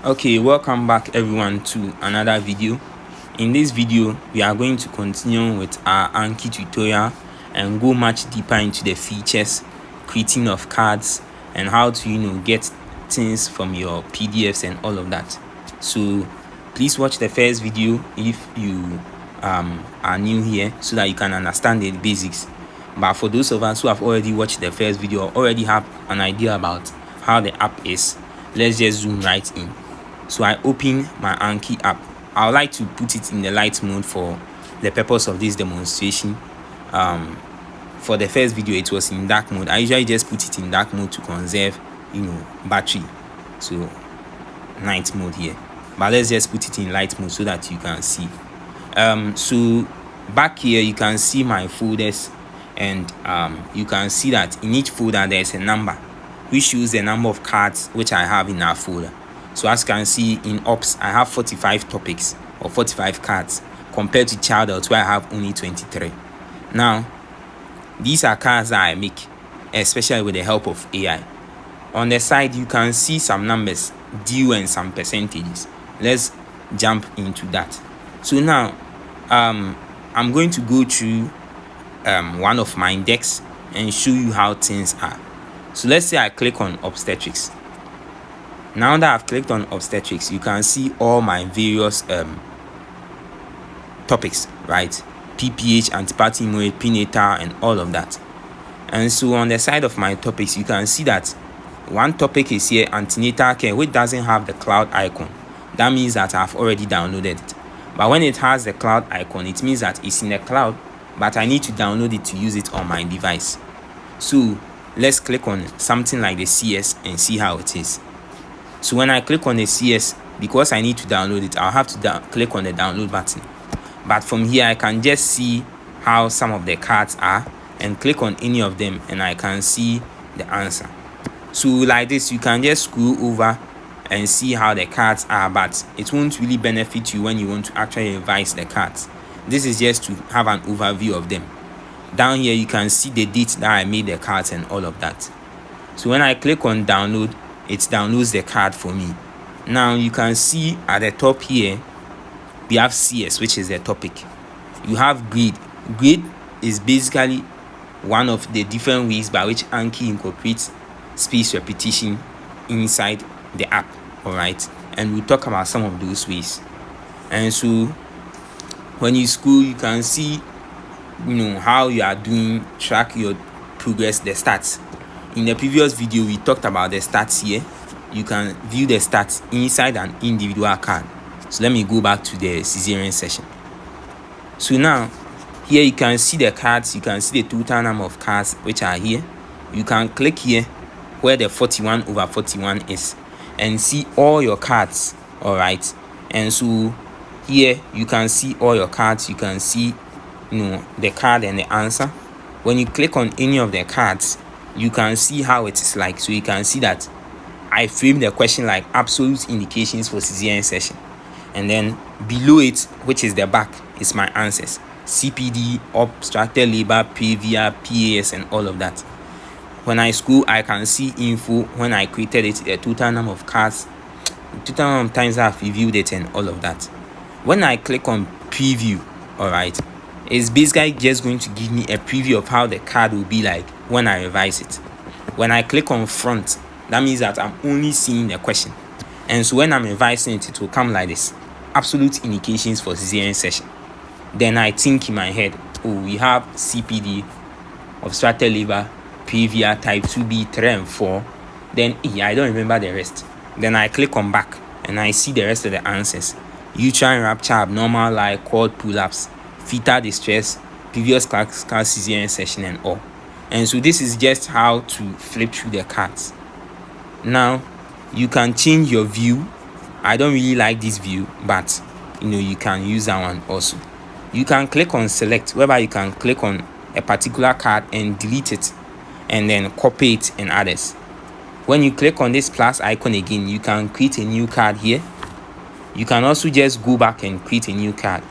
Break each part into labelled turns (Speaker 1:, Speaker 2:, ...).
Speaker 1: Okay, welcome back everyone to another video. In this video we are going to continue with our Anki tutorial and go much deeper into the features, creating of cards, and how to get things from your PDFs and all of that. So please watch the first video if you are new here, so that you can understand the basics. But for those of us who have already watched the first video, already have an idea about how the app is, let's just zoom right in. So I open my Ankiapp. I would like to put it in the light mode for the purpose of this demonstration. For the first video it was in dark mode. I usually just put it in dark mode to conserve battery. So night mode here, but let's just put it in light mode so that you can see. So back here you can see my folders, and you can see that in each folder there is a number which shows the number of cards which I have in that folder. So as you can see, in ops I have 45 topics or 45 cards, compared to child out where I have only 23. Now these are cards that I make, especially with the help of AI. On the side you can see some numbers due and some percentages. Let's jump into that. So now I'm going to go through one of my decks and show you how things are. So let's say I click on obstetrics. Now that I've clicked on obstetrics, you can see all my various topics, right? PPH, antepartum hemorrhage, prenatal, and all of that. And so on the side of my topics, you can see that one topic is here, antenatal care, which doesn't have the cloud icon. That means that I've already downloaded it. But when it has the cloud icon, it means that it's in the cloud, but I need to download it to use it on my device. So let's click on something like the CS and see how it is. So when I click on the CS, because I need to download it, I'll have to click on the download button. But from here I can just see how some of the cards are and click on any of them and I can see the answer. So like this, you can just scroll over and see how the cards are, but it won't really benefit you when you want to actually revise the cards. This is just to have an overview of them. Down here you can see the date that I made the cards and all of that. So when I click on download, it downloads the card for me. Now you can see at the top here we have CS, which is the topic. You have grade. Grade is basically one of the different ways by which Anki incorporates space repetition inside the app. Alright, and we'll talk about some of those ways. And so when you scroll, you can see how you are doing, track your progress, the stats. In the previous video we talked about the stats here. You can view the stats inside an individual card. So let me go back to the cesarean session. So now here you can see the cards, you can see the total number of cards which are here. You can click here where the 41/41 is and see all your cards. Alright, and so here you can see all your cards. You can see the card and the answer. When you click on any of the cards, you can see how it is like. So you can see that I framed the question like absolute indications for cesarean session, and then below it, which is the back, is my answers: CPD, obstructed labor, PVR, PAS, and all of that. When I scroll, I can see info when I created it, the total number of cards, the total number of times I've reviewed it, and all of that. When I click on preview, alright, it's basically just going to give me a preview of how the card will be like when I revise it. When I click on front, that means that I'm only seeing the question. And so when I'm revising it, it will come like this: absolute indications for cesarean session. Then I think in my head, oh, we have CPD, obstructed labor, PVR, type 2B, 3 and 4. Then I don't remember the rest. Then I click on back and I see the rest of the answers: uterine rupture, abnormal lie, cord pull-ups, fetal distress, previous classical cesarean session, and all. And so this is just how to flip through the cards. Now you can change your view. I don't really like this view, but you can use that one also. You can click on select, whereby you can click on a particular card and delete it and then copy it and others. When you click on this plus icon again, you can create a new card here. You can also just go back and create a new card.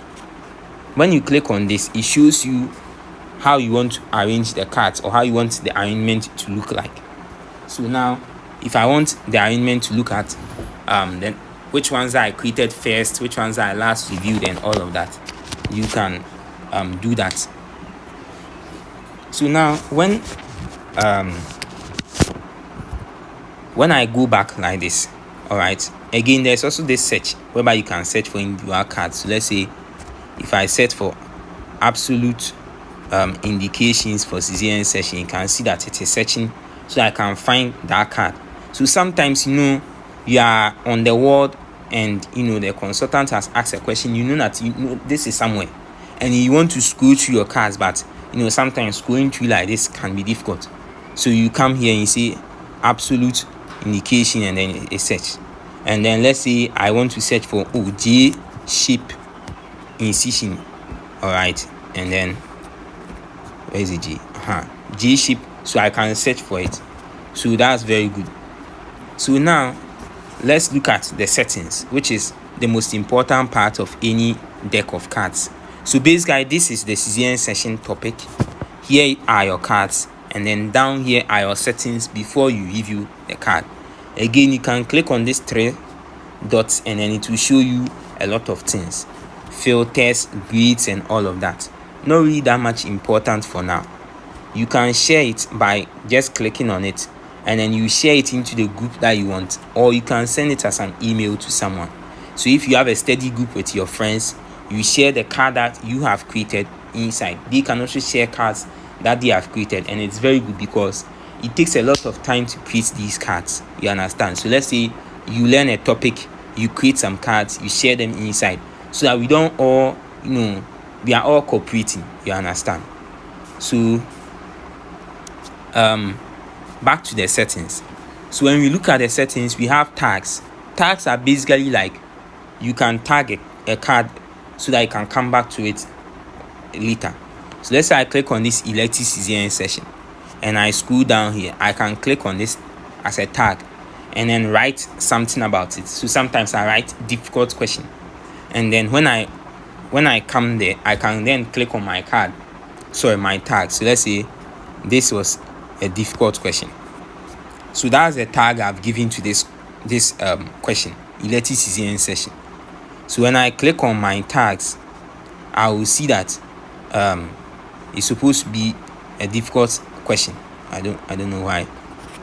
Speaker 1: When you click on this, it shows you how you want to arrange the cards or how you want the arrangement to look like. So now if I want the arrangement to look at then which ones I created first, which ones I last reviewed, and all of that. You can do that. So now when I go back like this, all right, again there's also this search whereby you can search for individual cards. So let's say if I search for absolute indications for Caesarean section, you can see that it is searching so I can find that card. So sometimes you are on the ward and the consultant has asked a question, that this is somewhere and you want to scroll through your cards, but sometimes scrolling through like this can be difficult. So you come here and you see absolute indication and then a search, and then let's say I want to search for J shape incision, all right, and then where is the J? J shape. So I can search for it. So that's very good. So now let's look at the settings, which is the most important part of any deck of cards. So basically this is the Caesarean section topic. Here are your cards, and then down here are your settings before you review the card. Again, you can click on these 3 dots and then it will show you a lot of things, filters, grids, and all of that. Not really that much important for now. You can share it by just clicking on it, and then you share it into the group that you want, or you can send it as an email to someone. So if you have a study group with your friends, you share the card that you have created inside. They can also share cards that they have created, and it's very good because it takes a lot of time to create these cards. You understand? So let's say you learn a topic, you create some cards, you share them inside, so that we don't all we are all cooperating. You understand? So back to the settings. So when we look at the settings, we have tags. Tags are basically like you can tag a card so that you can come back to it later. So let's say I click on this elective Caesarean session and I scroll down here. I can click on this as a tag and then write something about it. So sometimes I write difficult question, and then when I come there, I can then click on my card, my tag. So let's say this was a difficult question. So that's the tag I've given to this question, elective Caesarean session. So when I click on my tags, I will see that it's supposed to be a difficult question. I don't know why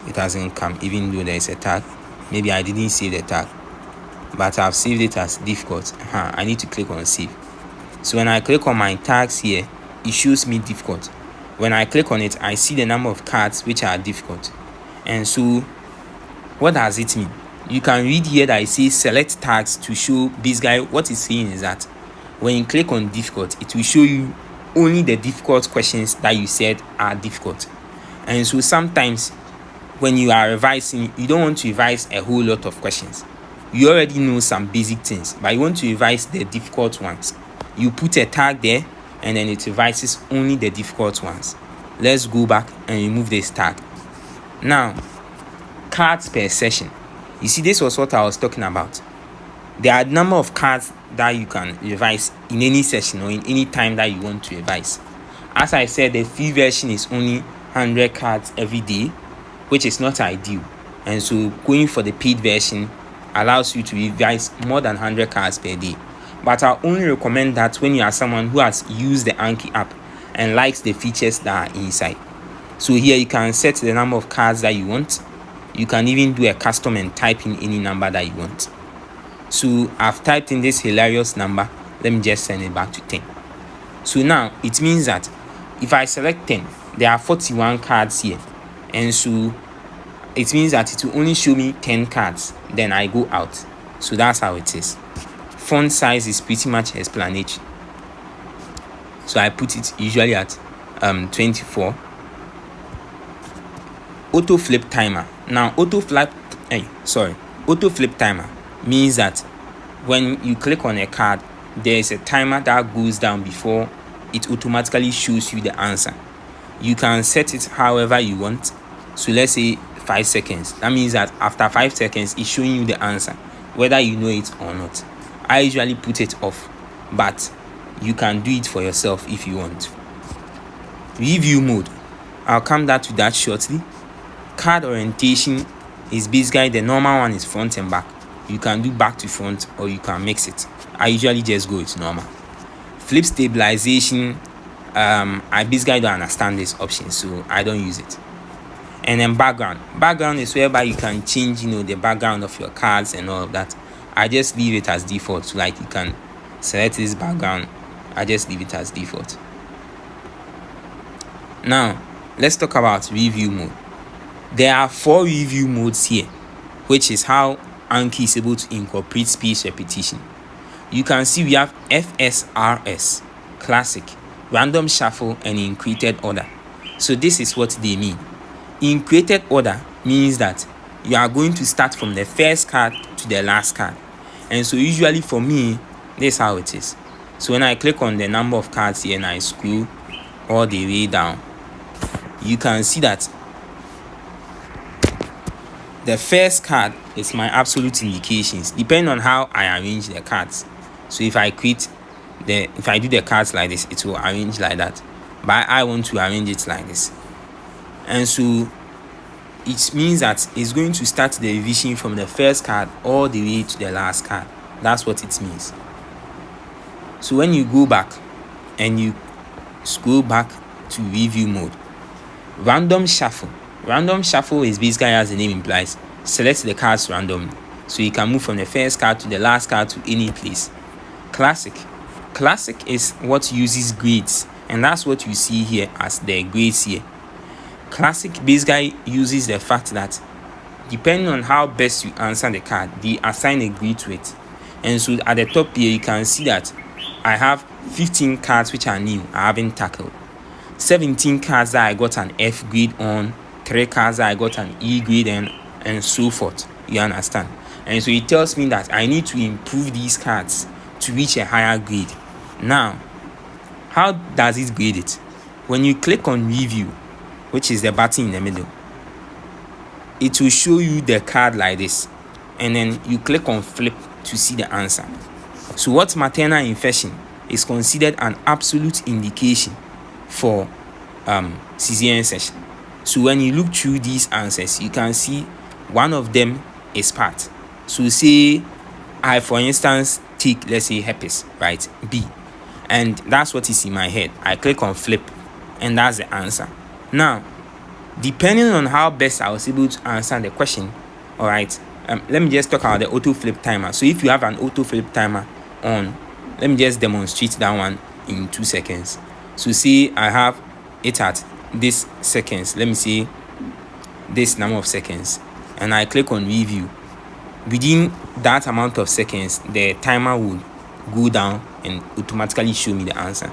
Speaker 1: it hasn't come, even though there is a tag. Maybe I didn't save the tag, but I've saved it as difficult. I need to click on save. So when I click on my tags here, it shows me difficult. When I click on it, I see the number of cards which are difficult. And so what does it mean? You can read here that it says select tags to show. Basically what it's saying is that when you click on difficult, it will show you only the difficult questions that you said are difficult. And so sometimes when you are revising, you don't want to revise a whole lot of questions. You already know some basic things, but you want to revise the difficult ones. You put a tag there and then it revises only the difficult ones. Let's go back and remove this tag. Now, cards per session. You see, this was what I was talking about. There are a number of cards that you can revise in any session or in any time that you want to revise. As I said, the free version is only 100 cards every day, which is not ideal. And so going for the paid version allows you to revise more than 100 cards per day. But I only recommend that when you are someone who has used the Ankiapp and likes the features that are inside. So here you can set the number of cards that you want. You can even do a custom and type in any number that you want. So I've typed in this hilarious number. Let me just send it back to 10. So now it means that if I select 10, there are 41 cards here. And so it means that it will only show me 10 cards. Then I go out. So that's how it is. Font size is pretty much explanatory. So I put it usually at 24. Auto flip timer. Now auto flip timer means that when you click on a card, there is a timer that goes down before it automatically shows you the answer. You can set it however you want. So let's say 5 seconds. That means that after 5 seconds, it's showing you the answer, whether you know it or not. I usually put it off, but you can do it for yourself if you want. Review mode. I'll come back to that shortly. Card orientation is basically the normal one is front and back. You can do back to front, or you can mix it. I usually just go with normal. Flip stabilization, I basically don't understand this option, so I don't use it. And then background is whereby you can change, the background of your cards and all of that. I just leave it as default. So like, you can select this background, I just leave it as default. Now let's talk about review mode. There are 4 review modes here, which is how Anki is able to incorporate space repetition. You can see we have FSRS, classic, random shuffle, and in created order. So this is what they mean. In created order means that you are going to start from the first card to the last card. And so usually for me, this is how it is. So when I click on the number of cards here and I scroll all the way down, you can see that the first card is my absolute indications, depending on how I arrange the cards. So if I do the cards like this, it will arrange like that. But I want to arrange it like this. And so it means that it's going to start the revision from the first card all the way to the last card. That's what it means. So when you go back and you scroll back to review mode, random shuffle is basically, as the name implies, select the cards randomly. So you can move from the first card to the last card to any place. Classic is what uses grades, and that's what you see here as the grades here. Classic basically uses the fact that depending on how best you answer the card, they assign a grade to it. And so at the top here, you can see that I have 15 cards which are new, I haven't tackled. 17 cards that I got an F grade on, 3 cards that I got an E grade and so forth. You understand? And so it tells me that I need to improve these cards to reach a higher grade. Now, how does it grade it? When you click on review, which is the button in the middle, it will show you the card like this, and then you click on flip to see the answer. So what maternal infection is considered an absolute indication for cesarean section. So when you look through these answers, you can see one of them is part. So say I, for instance, take, let's say, herpes, right, B, and that's what is in my head. I click on flip, and that's the answer. Now, depending on how best I was able to answer the question, all right, let me just talk about the auto flip timer. So if you have an auto flip timer on, let me just demonstrate that one in 2 seconds. So say I have it at this seconds, let me say this number of seconds, and I click on review. Within that amount of seconds, the timer will go down and automatically show me the answer.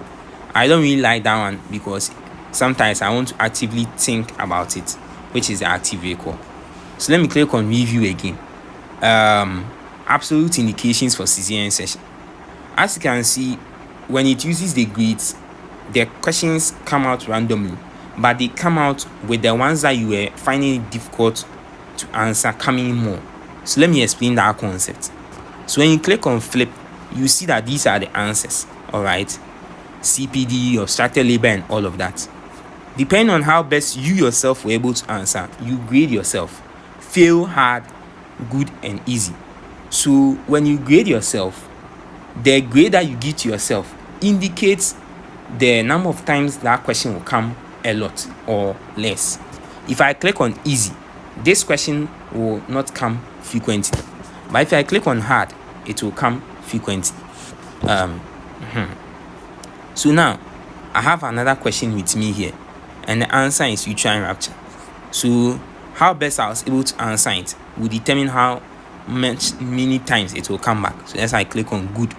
Speaker 1: I don't really like that one because sometimes I want to actively think about it, which is the active recall. So let me click on review again. Absolute indications for cesarean section. As you can see, when it uses the grades, the questions come out randomly, but they come out with the ones that you were finding it difficult to answer coming more. So let me explain that concept. So when you click on flip, you see that these are the answers, all right? CPD, obstructed labor, and all of that. Depending on how best you yourself were able to answer, you grade yourself. Fail, hard, good, and easy. So when you grade yourself, the grade that you give to yourself indicates the number of times that question will come a lot or less. If I click on easy, this question will not come frequently. But if I click on hard, it will come frequently. So now, I have another question with me here, and the answer is uterine rupture. So how best I was able to answer it will determine how many times it will come back. So as I click on good,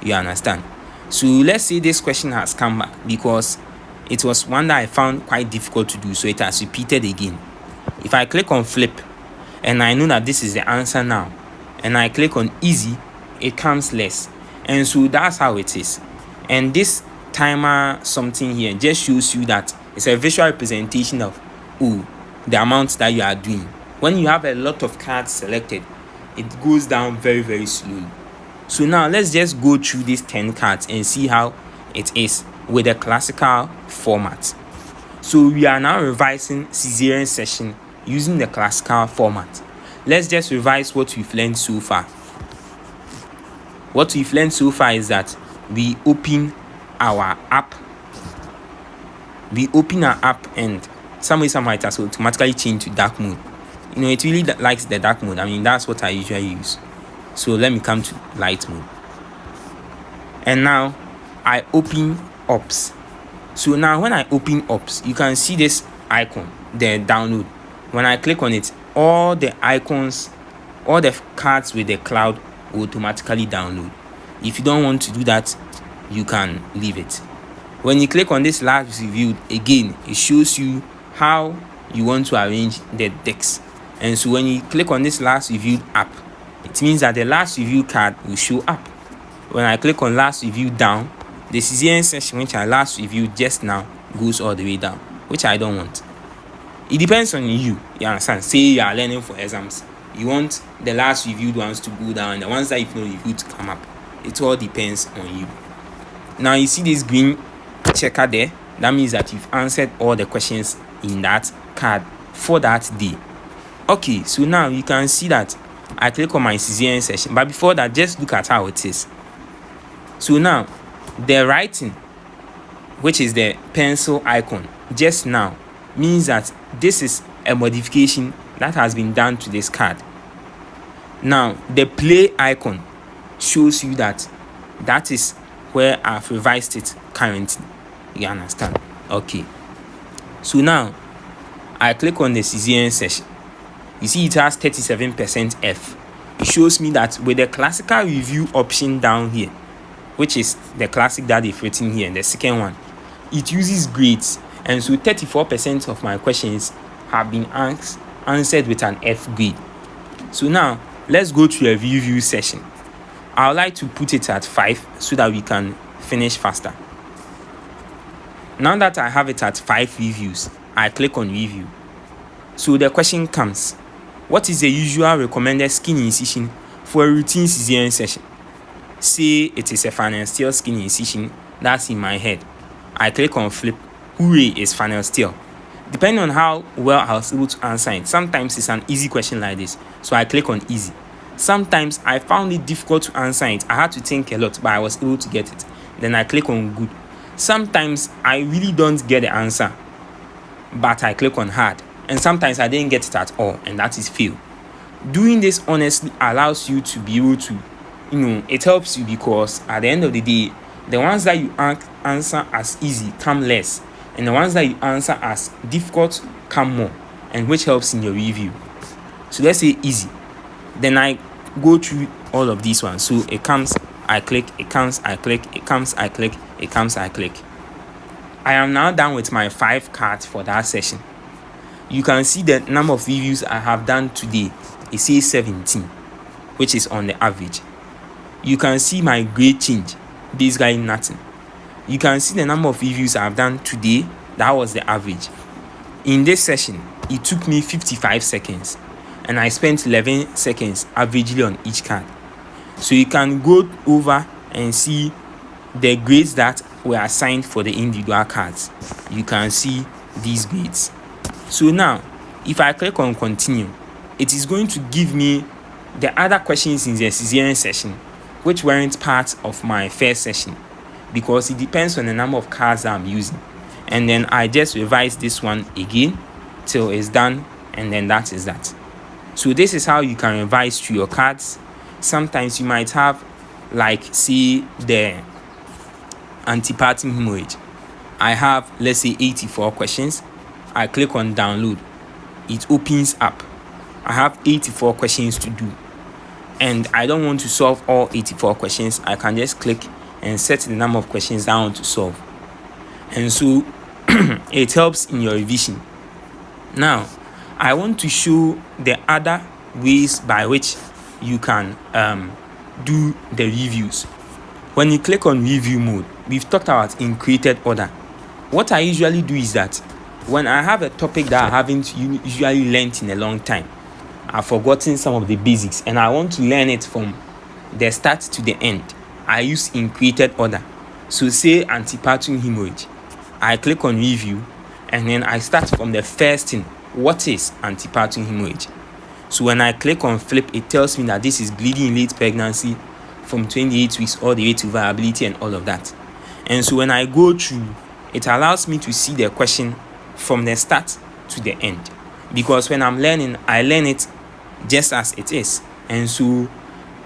Speaker 1: you understand. So let's say this question has come back because it was one that I found quite difficult to do, so it has repeated again. If I click on flip and I know that this is the answer now, and I click on easy, it comes less. And so that's how it is. And this timer something here just shows you that it's a visual representation of the amount that you are doing. When you have a lot of cards selected, it goes down very, very slowly. So now let's just go through these 10 cards and see how it is with the classical format. So we are now revising cesarean section using the classical format. let's just revise what we've learned so far. What we've learned so far is that we open our app. And some way, somehow it has automatically changed to dark mode. It really likes the dark mode. I mean, that's what I usually use. So let me come to light mode. And now I open Ops. So now when I open Ops, you can see this icon, the download. When I click on it, all the icons, all the cards with the cloud will automatically download. If you don't want to do that, you can leave it. When you click on this last reviewed, again, it shows you how you want to arrange the decks. And so when you click on this last reviewed app, it means that the last review card will show up. When I click on last review down, the Caesarean section which I last reviewed just now goes all the way down, which I don't want. It depends on you understand? Say you are learning for exams, you want the last reviewed ones to go down and the ones that you've not reviewed to come up. It all depends on you. Now you see this green checker there, that means that you've answered all the questions in that card for that day. Okay, so now you can see that I click on my Caesarean section, but before that, just look at how it is. So now the writing, which is the pencil icon just now, means that this is a modification that has been done to this card. Now the play icon shows you that is where I've revised it currently. You understand? Okay, so now I click on the Caesarean section. You see it has 37% F. It shows me that with the classical review option down here, which is the classic that they've written here, the second one, it uses grades. And so 34% of my questions have been answered with an F grade. So now let's go to a review session. I would like to put it at 5 so that we can finish faster. Now that I have it at 5 reviews, I click on review. So the question comes, what is the usual recommended skin incision for a routine Caesarean session? Say it is a financial skin incision that's in my head. I click on flip. Hooray, is financial. Depending on how well I was able to answer it, sometimes it's an easy question like this, so I click on easy. Sometimes I found it difficult to answer it. I had to think a lot, but I was able to get it. Then I click on good. Sometimes I really don't get the answer, but I click on hard. And sometimes I didn't get it at all, and that is fail. Doing this honestly allows you to be able to, it helps you, because at the end of the day, the ones that you answer as easy come less, and the ones that you answer as difficult come more, and which helps in your review. So let's say easy. Then I go through all of these ones. So it comes, I click, it comes, I click, it comes, I click, it comes, I click. I am now done with my 5 cards for that session. You can see the number of reviews I have done today. It says 17, which is on the average. You can see my grade change, basically nothing. You can see the number of reviews I've done today. That was the average. In this session, it took me 55 seconds, and I spent 11 seconds averagely on each card. So you can go over and see the grades that were assigned for the individual cards. You can see these grades. So now, if I click on continue, it is going to give me the other questions in the Caesarean session, which weren't part of my first session, because it depends on the number of cards that I'm using. And then I just revise this one again till it's done, and then that is that. So this is how you can revise through your cards. Sometimes you might have, like, see the antepartum hemorrhage. I have, let's say, 84 questions. I click on download. It opens up. I have 84 questions to do, and I don't want to solve all 84 questions. I can just click and set the number of questions I want to solve, and so it helps in your revision. Now I want to show the other ways by which you can do the reviews. When you click on review mode, we've talked about in created order. What I usually do is that when I have a topic that I haven't usually learned in a long time, I've forgotten some of the basics, and I want to learn it from the start to the end, I use in created order. So say antepartum hemorrhage, I click on review, and then I start from the first thing. What is antepartum hemorrhage? So when I click on flip, it tells me that this is bleeding in late pregnancy from 28 weeks all the way to viability and all of that. And so when I go through, it allows me to see the question from the start to the end, because when I'm learning, I learn it just as it is. And so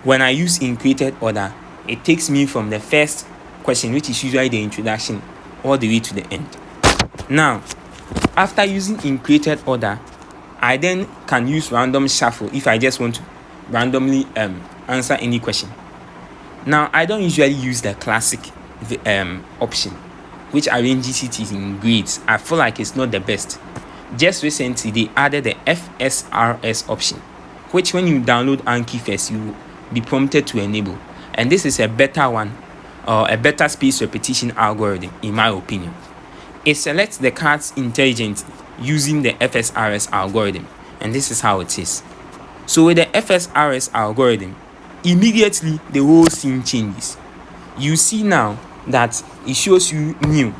Speaker 1: when I use in created order, it takes me from the first question, which is usually the introduction, all the way to the end. Now, after using in created order, I then can use random shuffle if I just want to randomly answer any question. Now, I don't usually use the classic option, which arranges it in grades. I feel like it's not the best. Just recently, they added the FSRS option, which when you download Anki first, you will be prompted to enable. And this is a better one, or a better space repetition algorithm, in my opinion. It selects the cards intelligently using the FSRS algorithm, and this is how it is. So with the FSRS algorithm, immediately the whole scene changes. You see now that it shows you new,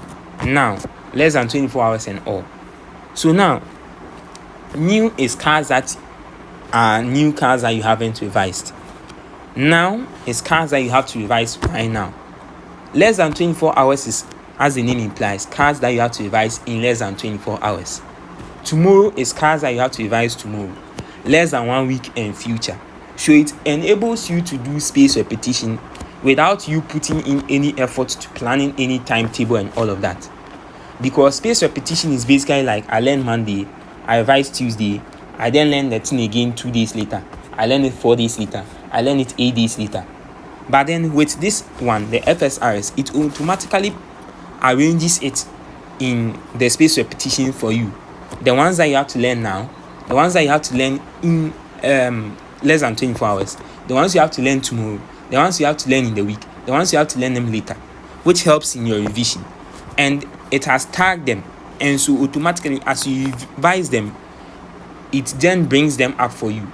Speaker 1: now less than 24 hours and all. So now new is cards that are new cards that you haven't revised. Now is cards that you have to revise right now. Less than 24 hours is, as the name implies, cards that you have to revise in less than 24 hours. Tomorrow is cards that you have to revise tomorrow, less than 1 week and future. So it enables you to do space repetition without you putting in any effort to planning any timetable and all of that. Because space repetition is basically like, I learn Monday, I revise Tuesday, I then learn the thing again 2 days later, I learn it 4 days later, I learn it 8 days later. But then with this one, the FSRS, it automatically arranges it in the space repetition for you. The ones that you have to learn now, the ones that you have to learn in less than 24 hours, the ones you have to learn tomorrow, the ones you have to learn in the week, the ones you have to learn them later, which helps in your revision. And it has tagged them, and so automatically as you revise them, it then brings them up for you.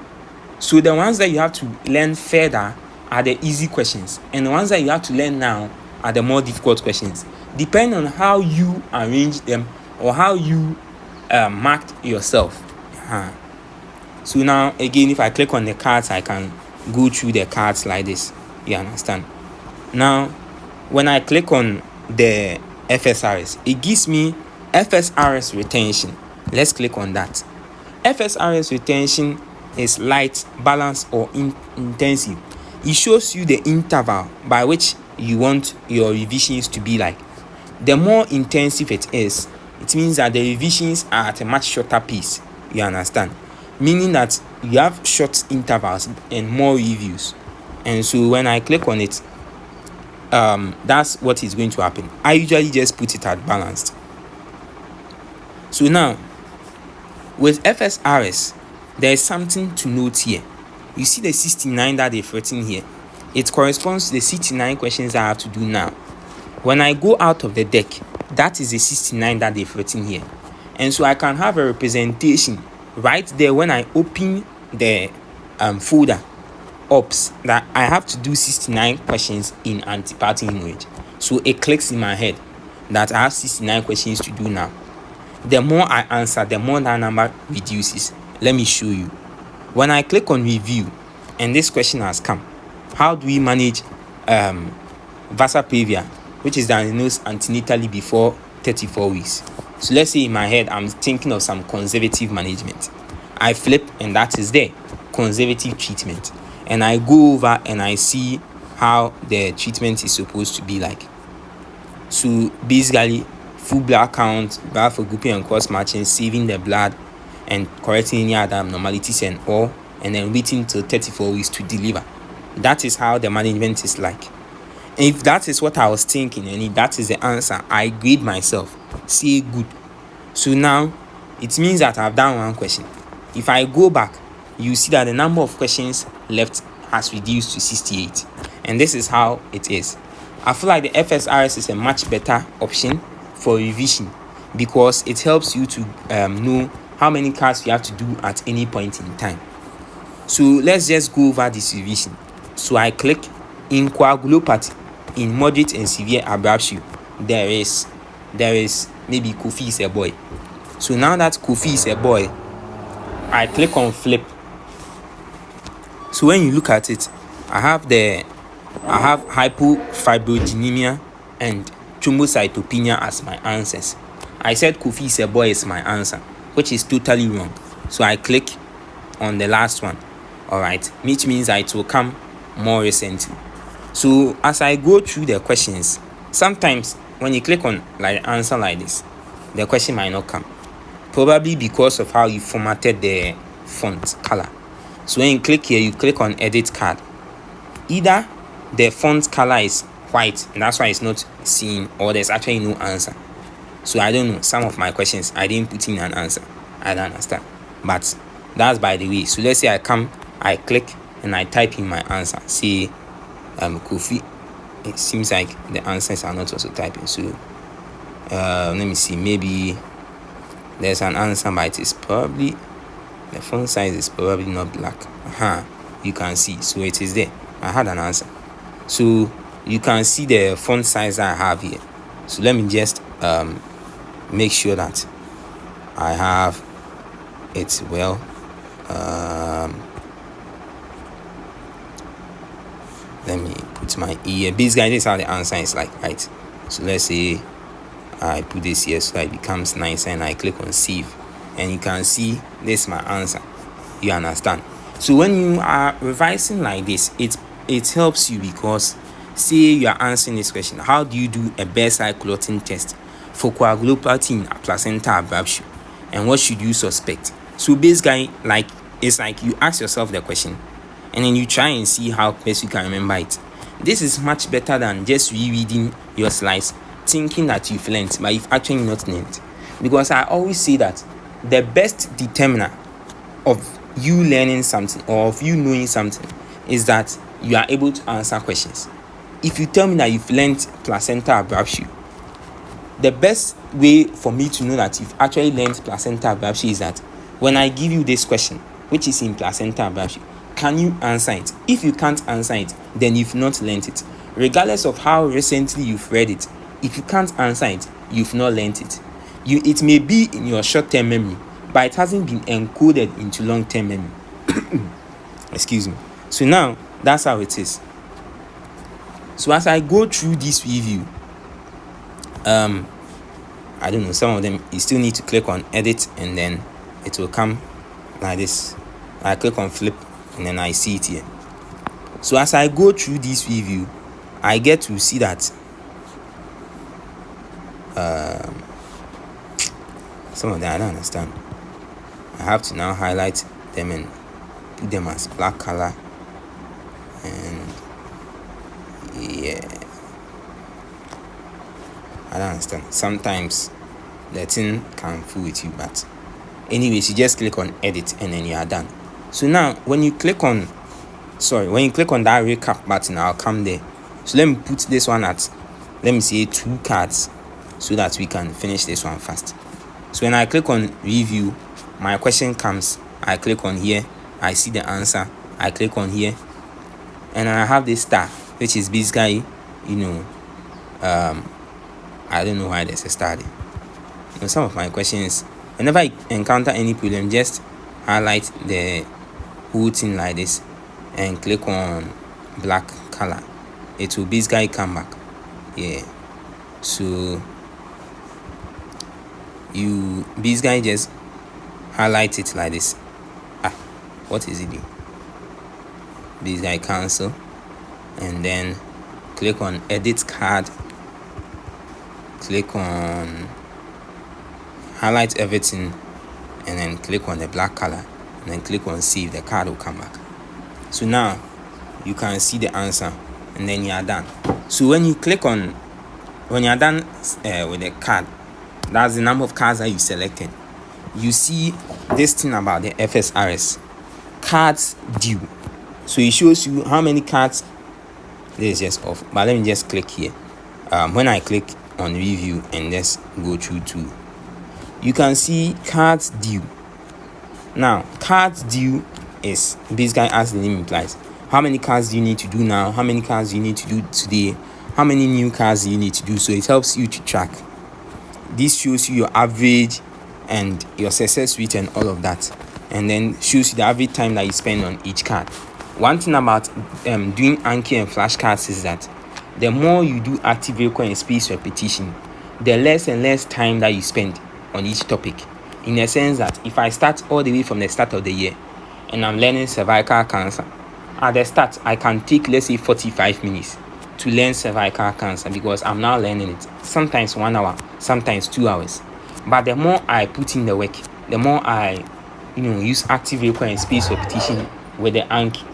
Speaker 1: So the ones that you have to learn further are the easy questions, and the ones that you have to learn now are the more difficult questions, depending on how you arrange them or how you marked yourself. So now again, if I click on the cards, I can go through the cards like this. You understand? Now when I click on the FSRS, it gives me FSRS retention. Let's click on that. FSRS retention is light, balanced, or intensive. It shows you the interval by which you want your revisions to be like. The more intensive it is, it means that the revisions are at a much shorter pace. You understand? Meaning that you have short intervals and more reviews. And so when I click on it, that's what is going to happen. I usually just put it at balanced. So now with FSRS, there is something to note here. You see the 69 that they've written here. It corresponds to the 69 questions I have to do now. When I go out of the deck, that is the 69 that they've written here. And so I can have a representation right there when I open the folder ops that I have to do 69 questions in anti-pattern image. So it clicks in my head that I have 69 questions to do now. The more I answer, the more that number reduces. Let me show you. When I click on review and this question has come, how do we manage vasa previa, which is diagnosed antenatally before 34 weeks? So let's say in my head I'm thinking of some conservative management. I flip and that is there, conservative treatment, and I go over and I see how the treatment is supposed to be like. So basically, full blood count, blood for grouping and cross matching, saving the blood and correcting any other abnormalities and all, and then waiting till 34 weeks to deliver. That is how the management is like. And if that is what I was thinking and if that is the answer, I grade myself, say good. So now it means that I've done one question. If I go back, you see that the number of questions left has reduced to 68, and this is how it is. I feel like the FSRS is a much better option for revision because it helps you to know how many cards you have to do at any point in time. So let's just go over this revision. So I click in coagulopathy, in moderate and severe abruptio. There is maybe Kofi is a boy. So now that Kofi is a boy, I click on flip So when you look at it, I have hypofibrogenemia and thrombocytopenia as my answers. I said Kofi is a boy is my answer, which is totally wrong. So I click on the last one. All right, which means that it will come more recently. So as I go through the questions, sometimes when you click on like answer like this, the question might not come, probably because of how you formatted the font color. So when you click here, you click on edit card. Either the font color is white and that's why it's not seen, or there's actually no answer. So I don't know, some of my questions I didn't put in an answer. I don't understand, but that's by the way. So let's say I click and I type in my answer, say Kofi. It seems like the answers are not also typing. So let me see, maybe there's an answer, but it is probably the font size is probably not black. You can see, so it is there. I had an answer, so you can see the font size I have here. So let me just make sure that I have it well. Let me put my ear. Basically, this is how the answer is like, right? So let's say I put this here so that it becomes nice, and I click on save, and you can see this is my answer. You understand? So when you are revising like this, it helps you, because say you are answering this question, how do you do a bedside clotting test for coagulopathy in placenta abruptio, and what should you suspect? So basically, like, it's like you ask yourself the question and then you try and see how best you can remember it. This is much better than just rereading your slides thinking that you've learned, but you've actually not learned. Because I always say that the best determiner of you learning something or of you knowing something is that you are able to answer questions. If you tell me that you've learned placenta abruptio, the best way for me to know that you've actually learned placenta abruptio is that when I give you this question, which is in placenta abruptio, can you answer it? If you can't answer it, then you've not learned it. Regardless of how recently you've read it, if you can't answer it, you've not learned it. It may be in your short-term memory, but it hasn't been encoded into long-term memory. Excuse me. So now, that's how it is. So as I go through this review, I don't know, some of them, you still need to click on edit, and then it will come like this. I click on flip, and then I see it here. So as I go through this review, I get to see that some of them I don't understand. I have to now highlight them and put them as black color, and yeah, I don't understand. Sometimes the thing can fool with you, but anyways, you just click on edit and then you are done. So now when you click on that recap button, I'll come there. So let me put this one at, let me say 2 cards, so that we can finish this one fast. So when I click on review, my question comes, I click on here, I see the answer, I click on here, and I have this star, which is basically, I don't know why there's a star there. Some of my questions, whenever I encounter any problem, just highlight the whole thing like this and click on black color. It will basically come back. Yeah. So you basically just highlight it like this. What is it doing? Basically cancel, and then click on edit card, click on highlight everything, and then click on the black color, and then click on save. The card will come back. So now you can see the answer, and then you are done. So when you're done with the card, that's the number of cards that you selected. You see this thing about the FSRS, cards due. So it shows you how many cards. This is just off, but let me just click here. When I click on review and let's go through to, you can see cards due. Now cards due is basically, as the name implies, how many cards do you need to do now, how many cards do you need to do today, how many new cards do you need to do. So it helps you to track. This shows you your average and your success rate and all of that, and then shows you the average time that you spend on each card. one thing about doing Anki and flashcards is that the more you do active recall and spaced repetition, the less and less time that you spend on each topic. In a sense that if I start all the way from the start of the year and I'm learning cervical cancer, at the start I can take, let's say, 45 minutes to learn cervical cancer because I'm now learning it. Sometimes 1 hour, sometimes 2 hours. But the more I put in the work, the more I use active recall and spaced repetition with the Anki,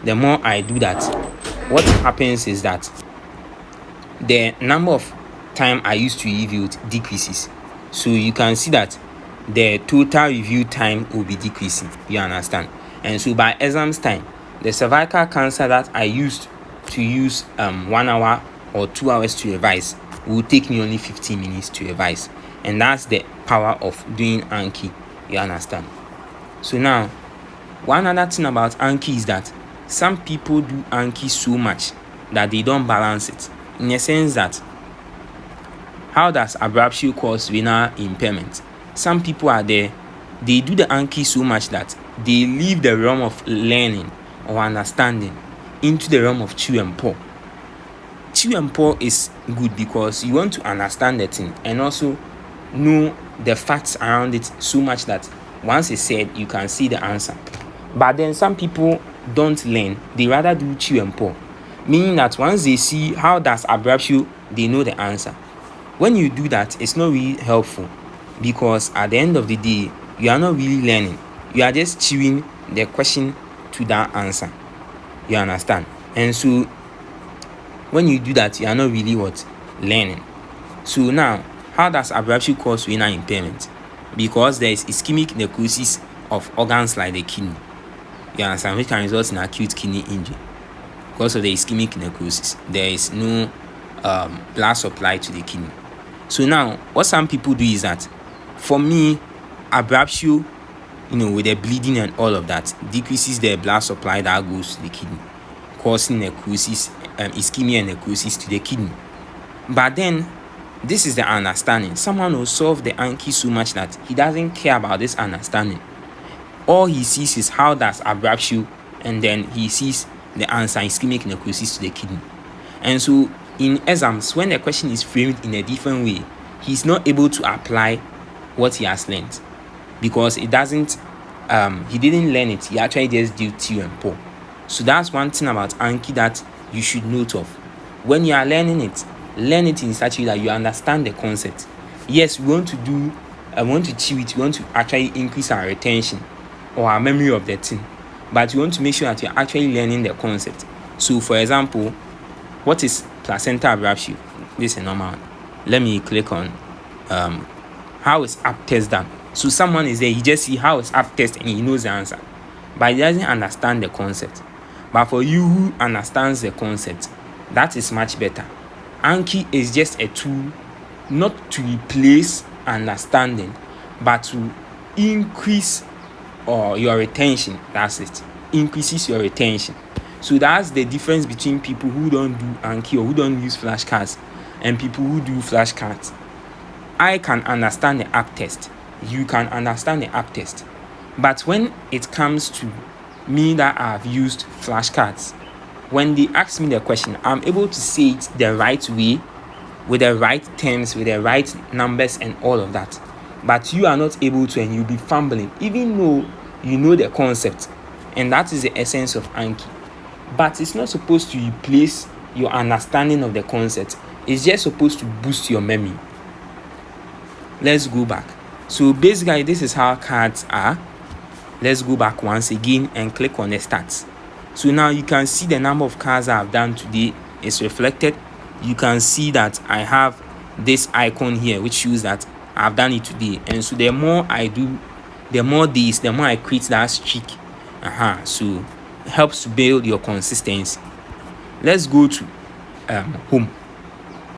Speaker 1: the more I do that, what happens is that the number of time I used to review it decreases. So you can see that the total review time will be decreasing. You understand? And so by exams time, the cervical cancer that I used to use 1 hour or 2 hours to revise will take me only 15 minutes to revise. And that's the power of doing Anki. You understand? So now, one other thing about Anki is that some people do Anki so much that they don't balance it. In a sense that, how does abruptio cause renal impairment? Some people are there, they do the Anki so much that they leave the realm of learning or understanding into the realm of chew and pour. Chew and pour is good because you want to understand the thing and also know the facts around it so much that once it's said, you can see the answer. But then some people don't learn, they rather do chew and pour, meaning that once they see how does abruptio, they know the answer. When you do that, it's not really helpful because at the end of the day, you are not really learning. You are just chewing the question to that answer. You understand? And so when you do that, you are not really learning. So now, how does abruptio cause renal impairment? Because there is ischemic necrosis of organs like the kidney. You understand? Which can result in acute kidney injury. Because of the ischemic necrosis, there is no blood supply to the kidney. So now, what some people do is that, for me, abruptio, with the bleeding and all of that, decreases the blood supply that goes to the kidney, causing necrosis, ischemia and necrosis to the kidney. But then, this is the understanding. Someone will solve the Anki so much that he doesn't care about this understanding. All he sees is how does abruptio, and then he sees the answer, ischemic necrosis to the kidney. And so, in exams, when the question is framed in a different way, he's not able to apply what he has learned because it doesn't. He didn't learn it. He actually just did chew and pour. So that's one thing about Anki that you should note of. When you are learning it, learn it in such a way that you understand the concept. Yes, we want to chew it. We want to actually increase our retention or our memory of the thing, but you want to make sure that you're actually learning the concept. So, for example, what is placenta abruptio? This is a normal one. Let me click on how is app test done. So someone is there, he just see how is app test and he knows the answer, but he doesn't understand the concept. But for you who understands the concept, that is much better. Anki is just a tool not to replace understanding, but to increase your retention. That's it. Increases your retention. So that's the difference between people who don't do Anki or who don't use flashcards and people who do flashcards. I can understand the app test. You can understand the app test. But when it comes to me that I've used flashcards, when they ask me the question, I'm able to say it the right way, with the right terms, with the right numbers and all of that. But you are not able to, and you'll be fumbling, even though you know the concept. And that is the essence of Anki. But it's not supposed to replace your understanding of the concept. It's just supposed to boost your memory. Let's go back. So basically, this is how cards are. Let's go back once again and click on the stats. So now you can see the number of cards I've done today is reflected. You can see that I have this icon here, which shows that I've done it today. And so the more I do, the more days, the more I create that streak. So it helps to build your consistency. Let's go to home.